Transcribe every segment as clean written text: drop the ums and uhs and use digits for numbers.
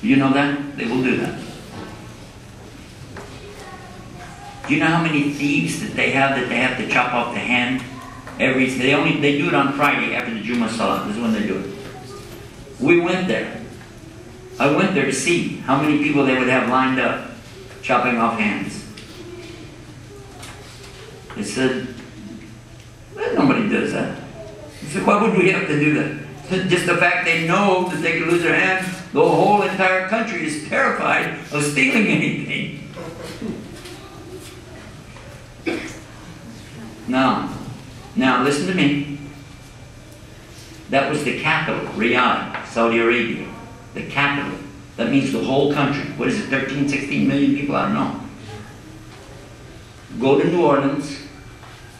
You know that? They will do that. Do you know how many thieves that they have to chop off the hand? They do it on Friday after the Jummah Salah. This is when they do it. We went there. I went there to see how many people they would have lined up chopping off hands. They said, well, nobody does that. I said, why would we have to do that? Just the fact they know that they could lose their hand, the whole entire country is terrified of stealing anything. Now listen to me. That was the capital, Riyadh, Saudi Arabia. The capital. That means the whole country. What is it, 13, 16 million people? I don't know. Go to New Orleans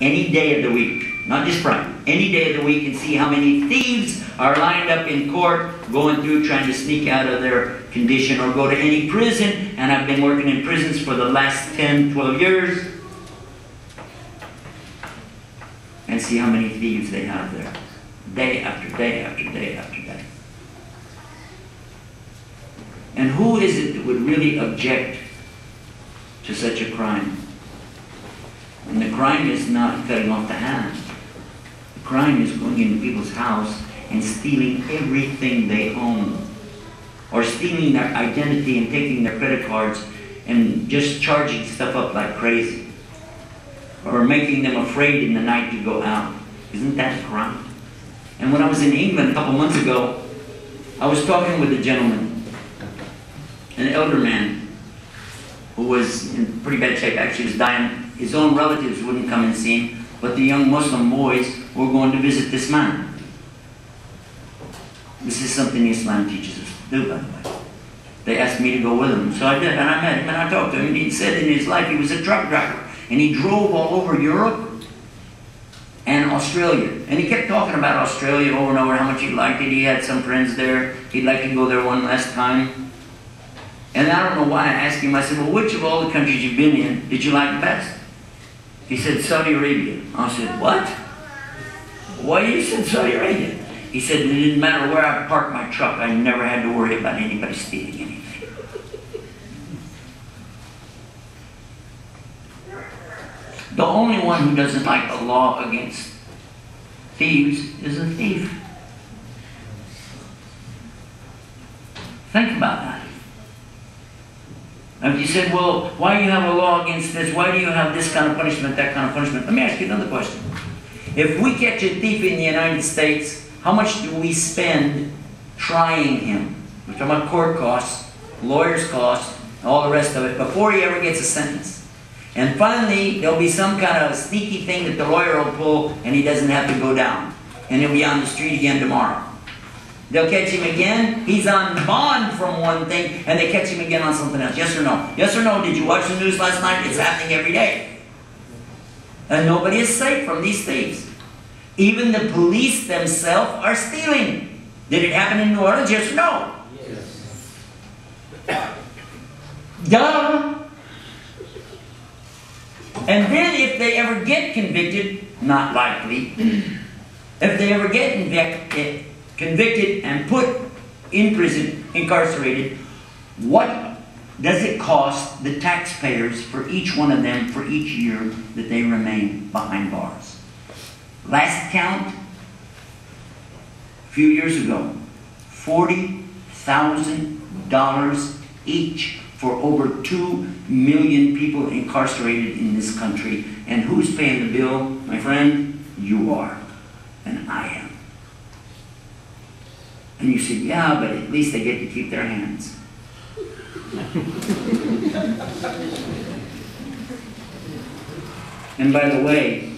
any day of the week, not just Friday, any day of the week, and see how many thieves are lined up in court going through trying to sneak out of their condition, or go to any prison, and I've been working in prisons for the last 10, 12 years, and see how many thieves they have there. Day after day after day after day. And who is it that would really object to such a crime? And the crime is not cutting off the hand. The crime is going into people's house and stealing everything they own. Or stealing their identity and taking their credit cards and just charging stuff up like crazy. Or making them afraid in the night to go out. Isn't that a crime? And when I was in England a couple months ago, I was talking with a gentleman, an elder man, who was in pretty bad shape. Actually, he was dying. His own relatives wouldn't come and see him, but the young Muslim boys were going to visit this man. This is something Islam teaches us to do, by the way. They asked me to go with them, so I did, and I met him, and I talked to him, and he said in his life he was a truck driver, and he drove all over Europe and Australia. And he kept talking about Australia over and over, how much he liked it. He had some friends there. He'd like to go there one last time. And I don't know why I asked him. I said, well, which of all the countries you've been in did you like best? He said, Saudi Arabia. I said, what? Why you said Saudi Arabia? He said, it didn't matter where I parked my truck. I never had to worry about anybody stealing anything. The only one who doesn't like a law against thieves is a thief. Think about that. Now, if you said, well, why do you have a law against this? Why do you have this kind of punishment, that kind of punishment? Let me ask you another question. If we catch a thief in the United States, how much do we spend trying him? We're talking about court costs, lawyers' costs, all the rest of it, before he ever gets a sentence. And finally, there'll be some kind of sneaky thing that the lawyer will pull, and he doesn't have to go down. And he'll be on the street again tomorrow. They'll catch him again. He's on bond from one thing, and they catch him again on something else. Yes or no? Yes or no? Did you watch the news last night? It's happening every day. And nobody is safe from these thieves. Even the police themselves are stealing. Did it happen in New Orleans? Yes or no? Yes. Duh. And then if they ever get convicted, not likely, if they ever get convicted and put in prison, incarcerated, what does it cost the taxpayers for each one of them for each year that they remain behind bars? Last count, a few years ago, $40,000 each for over 2 million people incarcerated in this country. And who's paying the bill, my friend? You are, and I am. And you say, yeah, but at least they get to keep their hands. And by the way,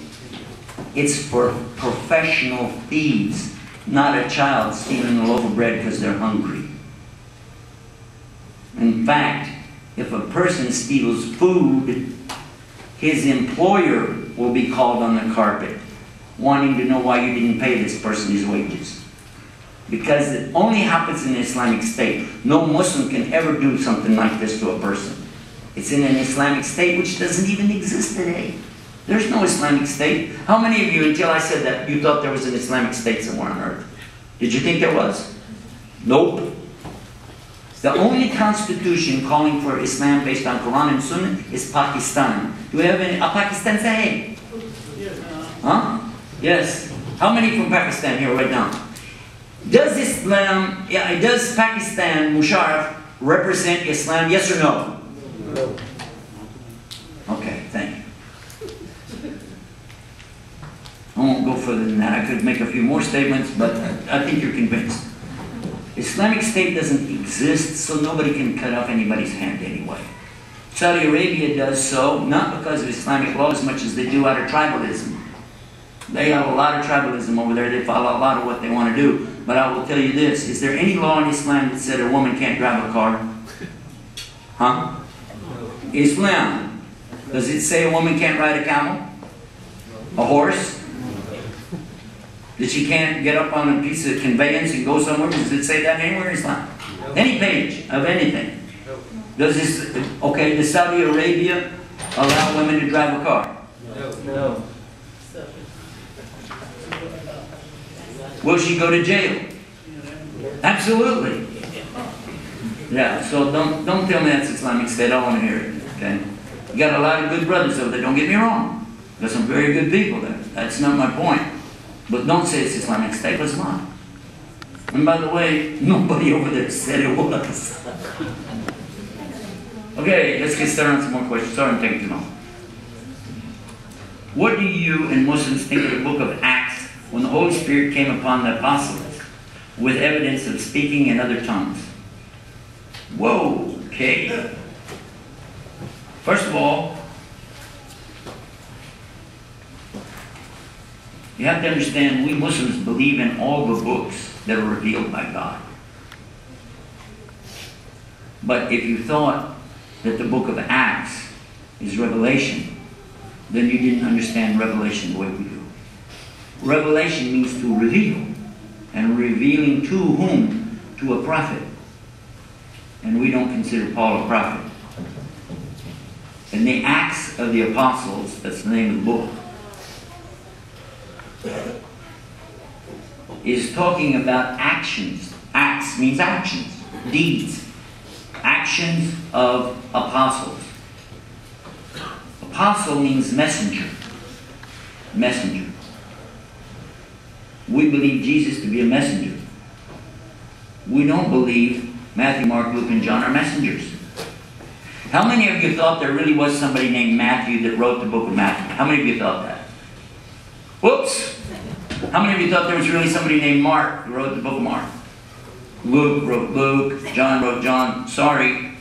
it's for professional thieves, not a child stealing a loaf of bread because they're hungry. In fact, if a person steals food, his employer will be called on the carpet, wanting to know why you didn't pay this person his wages. Because it only happens in an Islamic state. No Muslim can ever do something like this to a person. It's in an Islamic state which doesn't even exist today. There's no Islamic state. How many of you, until I said that, you thought there was an Islamic state somewhere on earth? Did you think there was? Nope. The only constitution calling for Islam based on Quran and Sunnah is Pakistan. Do we have any? Pakistan say hey? Huh? Yes. How many from Pakistan here right now? Does Islam, does Pakistan, Musharraf, represent Islam? Yes or no? No. Okay, thank you. I won't go further than that. I could make a few more statements, but I think you're convinced. Islamic State doesn't exist, so nobody can cut off anybody's hand anyway. Saudi Arabia does so, not because of Islamic law as much as they do out of tribalism. They have a lot of tribalism over there. They follow a lot of what they want to do. But I will tell you this. Is there any law in Islam that said a woman can't drive a car? Huh? Islam. Does it say a woman can't ride a camel? A horse? That she can't get up on a piece of conveyance and go somewhere? Does it say that anywhere in Islam? Any page of anything. Does Saudi Arabia allow women to drive a car? No. Will she go to jail? Absolutely. Yeah, so don't tell me that's Islamic State. I don't want to hear it. Okay? You got a lot of good brothers over there, don't get me wrong. There's some very good people there. That's not my point. But don't say it's Islamic State, it's not. And by the way, nobody over there said it was. Okay, let's get started on some more questions. Sorry I'm taking too long. What do you and Muslims think of the book of Acts when the Holy Spirit came upon the apostles with evidence of speaking in other tongues? Whoa, okay. First of all, you have to understand we Muslims believe in all the books that are revealed by God. But if you thought that the book of Acts is Revelation, then you didn't understand Revelation the way we do. Revelation means to reveal. And revealing to whom? To a prophet. And we don't consider Paul a prophet. And the Acts of the Apostles, that's the name of the book, is talking about actions. Acts means actions, deeds. Actions of apostles. Apostle means messenger. Messenger. We believe Jesus to be a messenger. We don't believe Matthew, Mark, Luke, and John are messengers. How many of you thought there really was somebody named Matthew that wrote the book of Matthew? How many of you thought that? Whoops! How many of you thought there was really somebody named Mark who wrote the book of Mark? Luke wrote Luke, John wrote John. Sorry.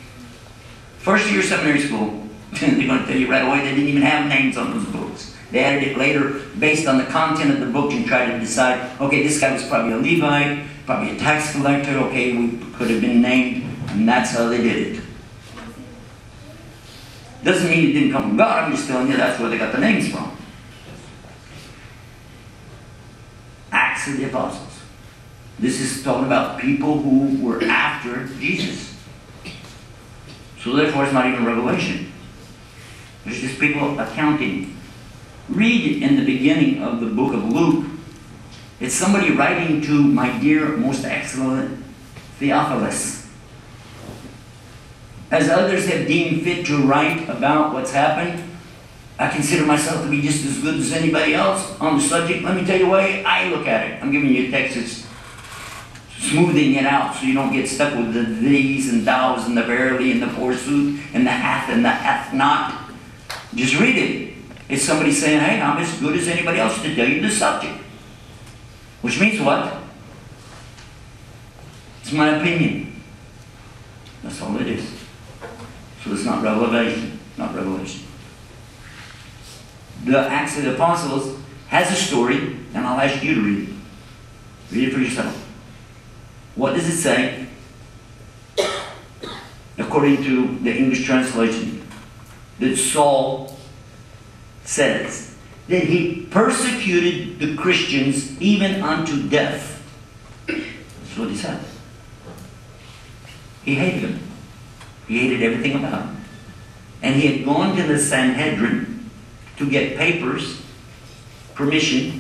First year seminary school, they're going to tell you right away they didn't even have names on those books. They added it later based on the content of the book and tried to decide, okay, this guy was probably a Levite, probably a tax collector, okay, we could have been named, and that's how they did it. Doesn't mean it didn't come from God, I'm just telling you that's where they got the names from. Acts of the Apostles. This is talking about people who were after Jesus. So therefore it's not even Revelation. There's just people accounting. Read in the beginning of the book of Luke. It's somebody writing to my dear, most excellent Theophilus. As others have deemed fit to write about what's happened, I consider myself to be just as good as anybody else on the subject. Let me tell you the way I look at it. I'm giving you a text that's smoothing it out so you don't get stuck with the these and thous and the verily and the forsooth and the hath and the hath not. Just read it. It's somebody saying, hey, I'm as good as anybody else to tell you the subject. Which means what? It's my opinion. That's all it is. So it's not revelation. Not revelation. The Acts of the Apostles has a story, and I'll ask you to read it. Read it for yourself. What does it say? According to the English translation, that Saul says that he persecuted the Christians even unto death. That's what he said. He hated them. He hated everything about them. And he had gone to the Sanhedrin to get papers, permission,